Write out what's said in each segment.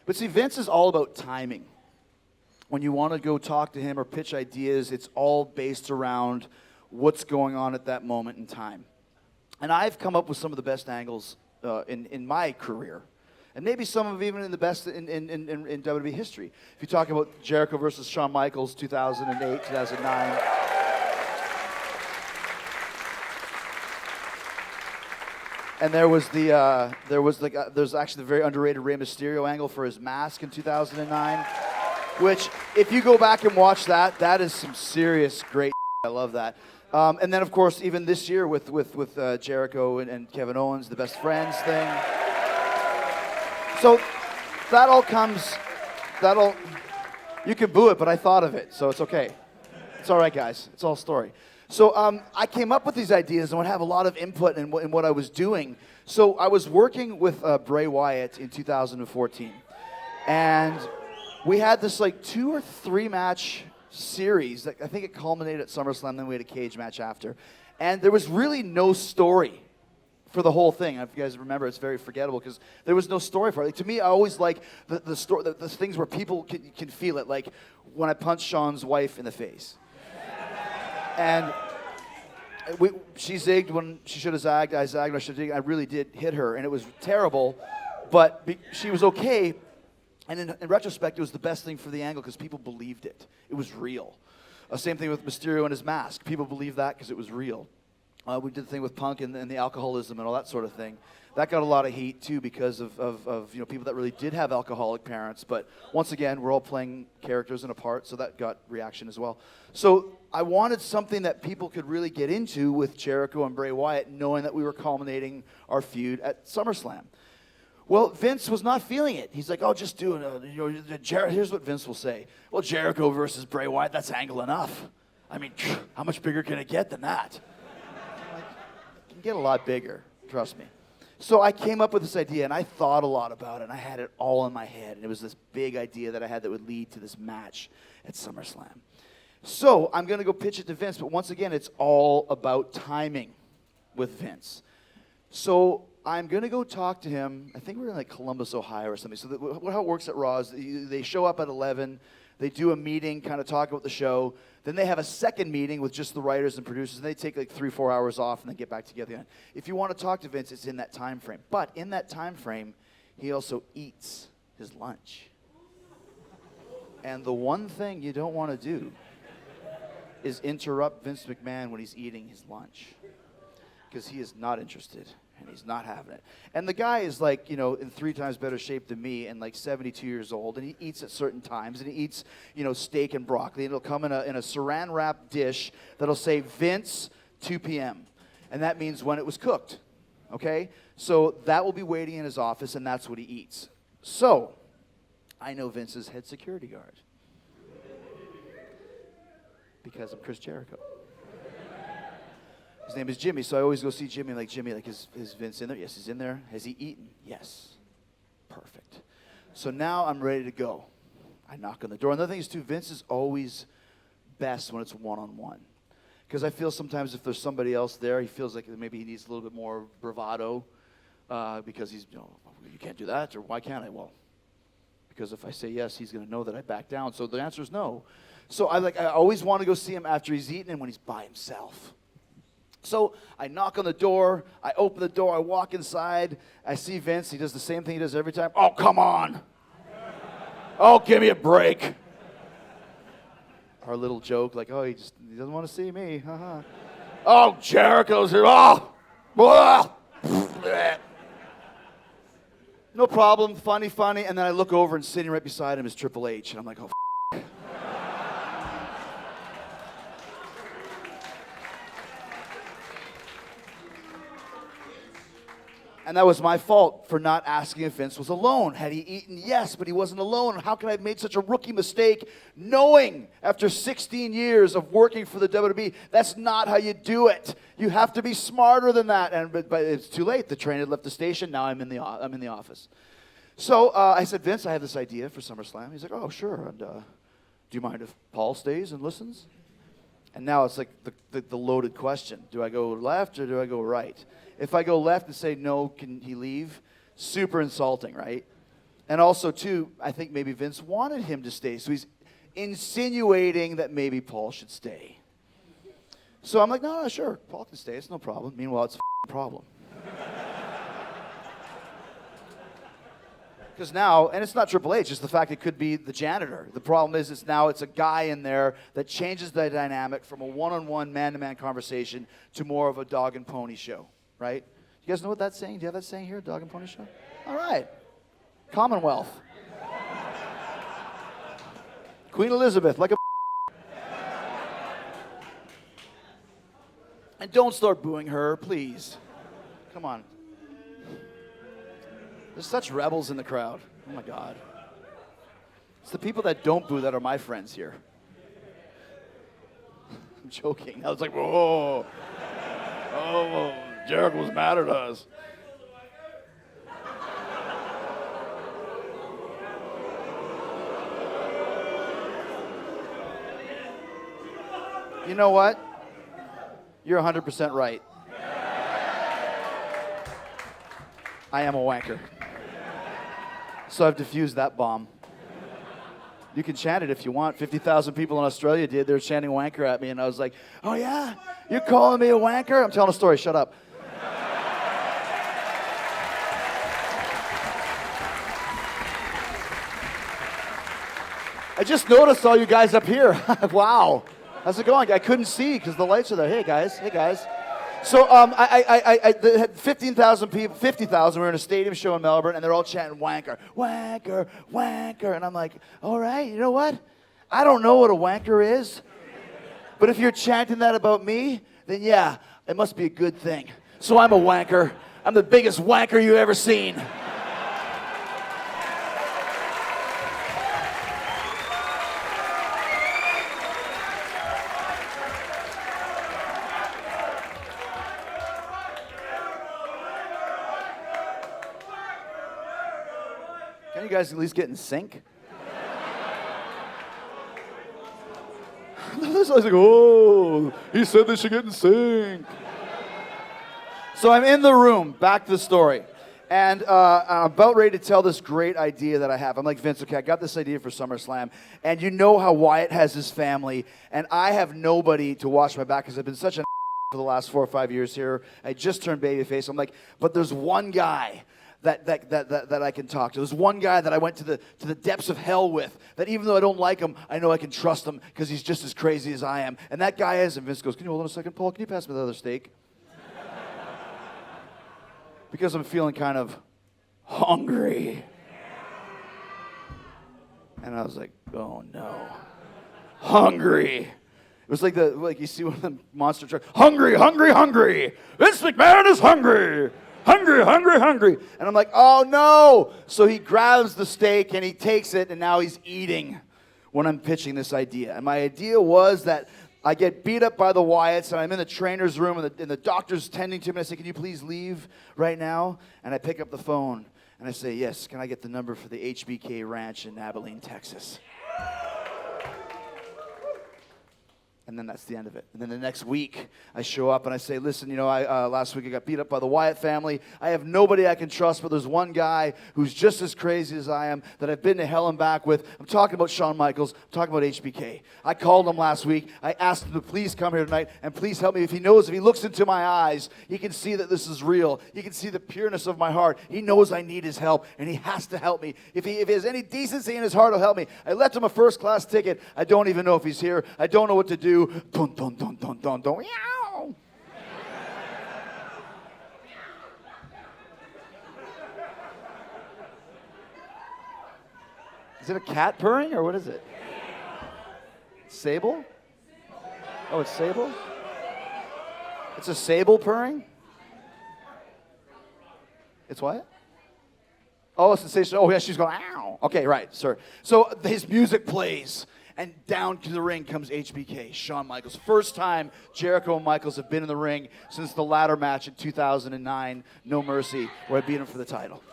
But see, Vince is all about timing. When you want to go talk to him or pitch ideas, it's all based around what's going on at that moment in time. And I've come up with some of the best angles in my career. And maybe some of even in the best in WWE history. If you talk about Jericho versus Shawn Michaels, 2008, 2009. And there's actually the very underrated Rey Mysterio angle for his mask in 2009, which if you go back and watch that is some serious great. I love that. And then of course even this year with Jericho and Kevin Owens, the best friends thing. So you can boo it, but I thought of it, so it's okay. It's all right, guys. It's all story. So I came up with these ideas and would have a lot of input in what I was doing. So I was working with Bray Wyatt in 2014. And we had this like 2 or 3 match series. I think it culminated at SummerSlam, then we had a cage match after. And there was really no story for the whole thing. If you guys remember, it's very forgettable because there was no story for it. Like, to me, I always like the story, the things where people can feel it. Like when I punched Sean's wife in the face. And she zigged when she should have zagged. I zagged when I should have zigged. I really did hit her, and it was terrible. But she was okay. And in retrospect, it was the best thing for the angle because people believed it. It was real. Same thing with Mysterio and his mask. People believed that because it was real. We did the thing with Punk and the alcoholism and all that sort of thing. That got a lot of heat too because of people that really did have alcoholic parents. But once again, we're all playing characters in a part, so that got reaction as well. So I wanted something that people could really get into with Jericho and Bray Wyatt, knowing that we were culminating our feud at SummerSlam. Well, Vince was not feeling it. He's like, "Oh, just do it." Here's what Vince will say: "Well, Jericho versus Bray Wyatt, that's angle enough. I mean, how much bigger can it get than that?" I'm like, it can get a lot bigger. Trust me. So I came up with this idea, and I thought a lot about it, and I had it all in my head, and it was this big idea that I had that would lead to this match at SummerSlam. So I'm going to go pitch it to Vince, but once again, it's all about timing with Vince. So I'm going to go talk to him. I think we're in like Columbus, Ohio or something. So how it works at Raw is they show up at 11, they do a meeting, kind of talk about the show. Then they have a second meeting with just the writers and producers, and they take like 3-4 hours off and then get back together again. If you want to talk to Vince, it's in that time frame. But in that time frame, he also eats his lunch. And the one thing you don't want to do is interrupt Vince McMahon when he's eating his lunch, because he is not interested. And he's not having it. And the guy is like, in 3 times better shape than me and like 72 years old. And he eats at certain times. And he eats, steak and broccoli. And it'll come in a saran wrap dish that'll say Vince 2 p.m. And that means when it was cooked. Okay? So that will be waiting in his office, and that's what he eats. So I know Vince's head security guard because I'm Chris Jericho. His name is Jimmy, so I always go see Jimmy. Like, Jimmy, like, is Vince in there? Yes, he's in there. Has he eaten? Yes. Perfect. So now I'm ready to go. I knock on the door. Another thing is, too, Vince is always best when it's one-on-one. Because I feel sometimes if there's somebody else there, he feels like maybe he needs a little bit more bravado because he's, you can't do that, or why can't I? Well, because if I say yes, he's going to know that I back down. So the answer is no. So I always want to go see him after he's eaten and when he's by himself. So I knock on the door, I open the door, I walk inside, I see Vince, he does the same thing he does every time. "Oh, come on. Oh, give me a break." Our little joke, like, "Oh, he doesn't want to see me. Oh, Jericho's here. Oh, blah. No problem, funny. And then I look over and sitting right beside him is Triple H, and I'm like, "Oh, And that was my fault for not asking if Vince was alone. Had he eaten? Yes, but he wasn't alone. How could I have made such a rookie mistake knowing after 16 years of working for the WWE, that's not how you do it. You have to be smarter than that. But it's too late. The train had left the station. Now I'm in the office. So I said, "Vince, I have this idea for SummerSlam." He's like, "Oh, sure. And do you mind if Paul stays and listens?" And now it's like the loaded question. Do I go left or do I go right? If I go left and say, "No, can he leave?" Super insulting, right? And also, too, I think maybe Vince wanted him to stay. So he's insinuating that maybe Paul should stay. So I'm like, no, sure, Paul can stay. It's no problem. Meanwhile, it's a problem. Because now, and it's not Triple H, it's the fact it could be the janitor. The problem is it's a guy in there that changes the dynamic from a one-on-one, man-to-man conversation to more of a dog and pony show, right? You guys know what that's saying? Do you have that saying here, dog and pony show? All right. Commonwealth. Queen Elizabeth, like a And don't start booing her, please. Come on. There's such rebels in the crowd. Oh my God. It's the people that don't boo that are my friends here. I'm joking. I was like, whoa. Oh, Jericho was mad at us. You know what? You're 100% right. I am a wanker. So I've diffused that bomb. You can chant it if you want. 50,000 people in Australia did. They were chanting wanker at me, and I was like, oh yeah? You're calling me a wanker? I'm telling a story. Shut up. I just noticed all you guys up here. Wow. How's it going? I couldn't see because the lights are there. Hey, guys. Hey, guys. So I had 15,000 people, 50,000. We were in a stadium show in Melbourne, and they're all chanting wanker, wanker, wanker. And I'm like, all right, you know what? I don't know what a wanker is. But if you're chanting that about me, then yeah, it must be a good thing. So I'm a wanker. I'm the biggest wanker you've ever seen. Can you guys at least get in sync? This guy's like, oh, he said they should get in sync. So I'm in the room, back to the story. And I'm about ready to tell this great idea that I have. I'm like, Vince, okay, I got this idea for SummerSlam. And you know how Wyatt has his family. And I have nobody to watch my back because I've been such an for the last 4 or 5 years here. I just turned babyface. I'm like, but there's one guy that I can talk to. There's one guy that I went to the depths of hell with, that even though I don't like him, I know I can trust him because he's just as crazy as I am. And that guy is, and Vince goes, can you hold on a second, Paul? Can you pass me the other steak? Because I'm feeling kind of hungry. And I was like, oh no. Hungry. It was like you see one of them monster trucks. Hungry, hungry, hungry. Vince McMahon is hungry. Hungry, hungry, hungry. And I'm like, oh no. So he grabs the steak and he takes it and now he's eating when I'm pitching this idea. And my idea was that I get beat up by the Wyatts and I'm in the trainer's room and the doctor's tending to me. I say, can you please leave right now? And I pick up the phone and I say, yes, can I get the number for the HBK Ranch in Abilene, Texas? And then that's the end of it. And then the next week, I show up and I say, listen, you know, last week I got beat up by the Wyatt family. I have nobody I can trust, but there's one guy who's just as crazy as I am that I've been to hell and back with. I'm talking about Shawn Michaels. I'm talking about HBK. I called him last week. I asked him to please come here tonight and please help me. If he looks into my eyes, he can see that this is real. He can see the pureness of my heart. He knows I need his help, and he has to help me. If he has any decency in his heart, he'll help me. I left him a first-class ticket. I don't even know if he's here. I don't know what to do. Dun, dun, dun, dun, dun, dun. Meow. Is it a cat purring, or what is it? Sable? Oh, it's Sable? It's a Sable purring? It's what? Oh, it's sensational. Oh, yeah, she's going, ow. Okay, right, sir. So his music plays. And down to the ring comes HBK, Shawn Michaels. First time Jericho and Michaels have been in the ring since the ladder match in 2009, No Mercy, where I beat him for the title.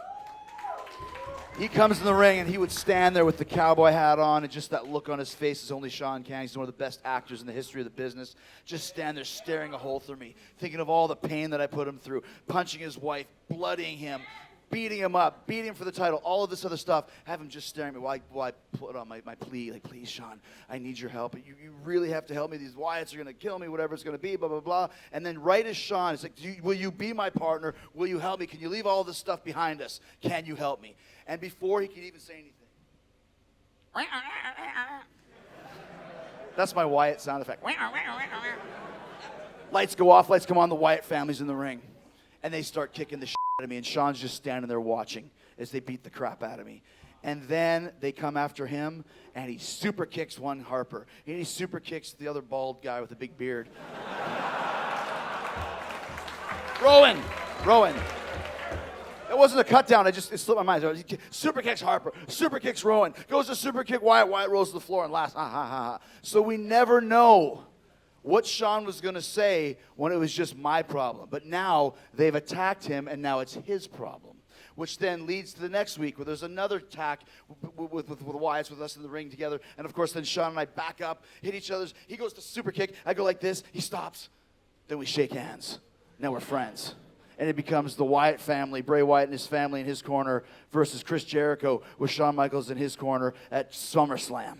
He comes in the ring and he would stand there with the cowboy hat on and just that look on his face is only Shawn can. He's one of the best actors in the history of the business. Just stand there staring a hole through me, thinking of all the pain that I put him through, punching his wife, bloodying him, beating him up, beating him for the title, all of this other stuff, have him just staring at me while I put on my plea, like, please, Sean, I need your help. You really have to help me. These Wyatts are going to kill me, whatever it's going to be, blah, blah, blah. And then right as Sean, it's like, will you be my partner? Will you help me? Can you leave all this stuff behind us? Can you help me? And before he can even say anything, that's my Wyatt sound effect. Lights go off, lights come on, the Wyatt family's in the ring. And they start kicking the shit out of me, and Sean's just standing there watching as they beat the crap out of me. And then they come after him, and he super kicks one Harper. And he super kicks the other bald guy with the big beard. Rowan. It wasn't a cut down, it slipped my mind. So super kicks Harper, super kicks Rowan, goes to super kick Wyatt, Wyatt rolls to the floor and laughs, ha ha ha. So we never know what Sean was going to say when it was just my problem. But now they've attacked him, and now it's his problem. Which then leads to the next week where there's another attack with Wyatts, with us in the ring together. And of course, then Sean and I back up, hit each other's. He goes to super kick. I go like this. He stops. Then we shake hands. Now we're friends. And it becomes the Wyatt family, Bray Wyatt and his family in his corner versus Chris Jericho with Shawn Michaels in his corner at SummerSlam.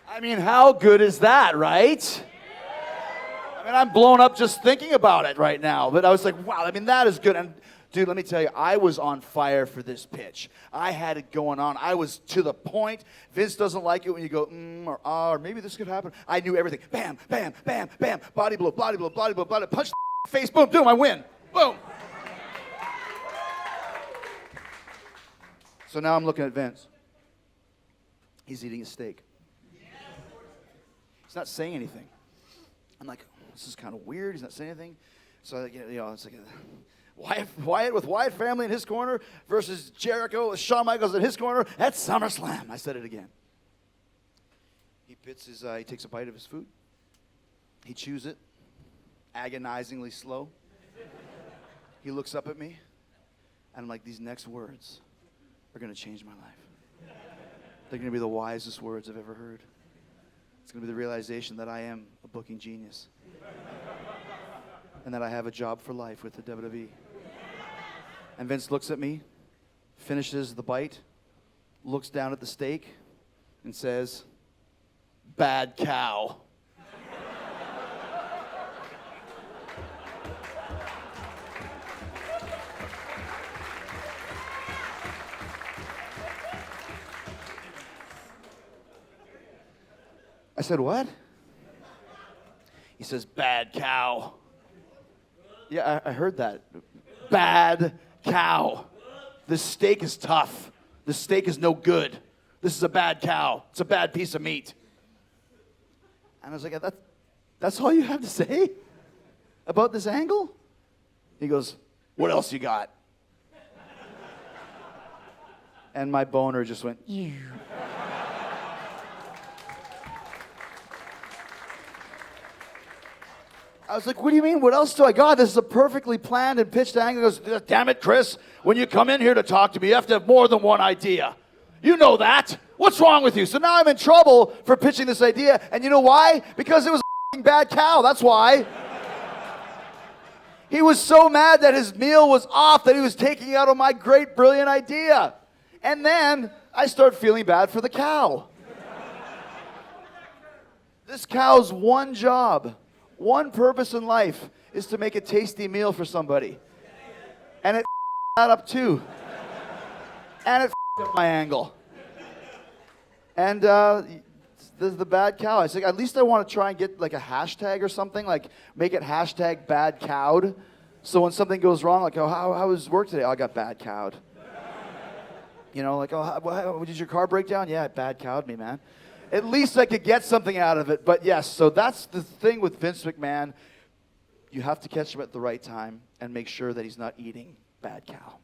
I mean, how good is that, right? I mean, I'm blown up just thinking about it right now. But I was like, wow, I mean, that is good. And dude, let me tell you, I was on fire for this pitch. I had it going on. I was to the point. Vince doesn't like it when you go, or ah, or maybe this could happen. I knew everything. Bam, bam, bam, bam. Body blow, body blow, body blow, body blow. Punch the face, boom, boom, I win. Boom. So now I'm looking at Vince. He's eating his steak. He's not saying anything. I'm like, this is kind of weird. He's not saying anything. So, it's like Wyatt with Wyatt family in his corner versus Jericho with Shawn Michaels in his corner at SummerSlam. I said it again. He takes a bite of his food. He chews it, agonizingly slow. He looks up at me, and I'm like, these next words are going to change my life. They're going to be the wisest words I've ever heard. It's going to be the realization that I am a booking genius. And that I have a job for life with the WWE. And Vince looks at me, finishes the bite, looks down at the steak, and says, "Bad cow." I said, "What?" He says, "Bad cow." Yeah, I heard that. Bad cow. This steak is tough. This steak is no good. This is a bad cow. It's a bad piece of meat. And I was like, that's all you have to say about this angle? He goes, "What else you got?" And my boner just went, "Ew." I was like, what do you mean? What else do I got? This is a perfectly planned and pitched angle. He goes, "Damn it, Chris. When you come in here to talk to me, you have to have more than one idea. You know that. What's wrong with you?" So now I'm in trouble for pitching this idea. And you know why? Because it was a bad cow. That's why. He was so mad that his meal was off that he was taking out on my great, brilliant idea. And then I start feeling bad for the cow. This cow's one job, one purpose in life is to make a tasty meal for somebody. And it that up too. And it up my angle. And the bad cow. I said, at least I want to try and get like a hashtag or something, like make it hashtag bad cowed. So when something goes wrong, like, oh, how was work today? Oh, I got bad cowed. You know, like, oh, how, did your car break down? Yeah, it bad cowed me, man. At least I could get something out of it. But yes, so that's the thing with Vince McMahon. You have to catch him at the right time and make sure that he's not eating bad cow.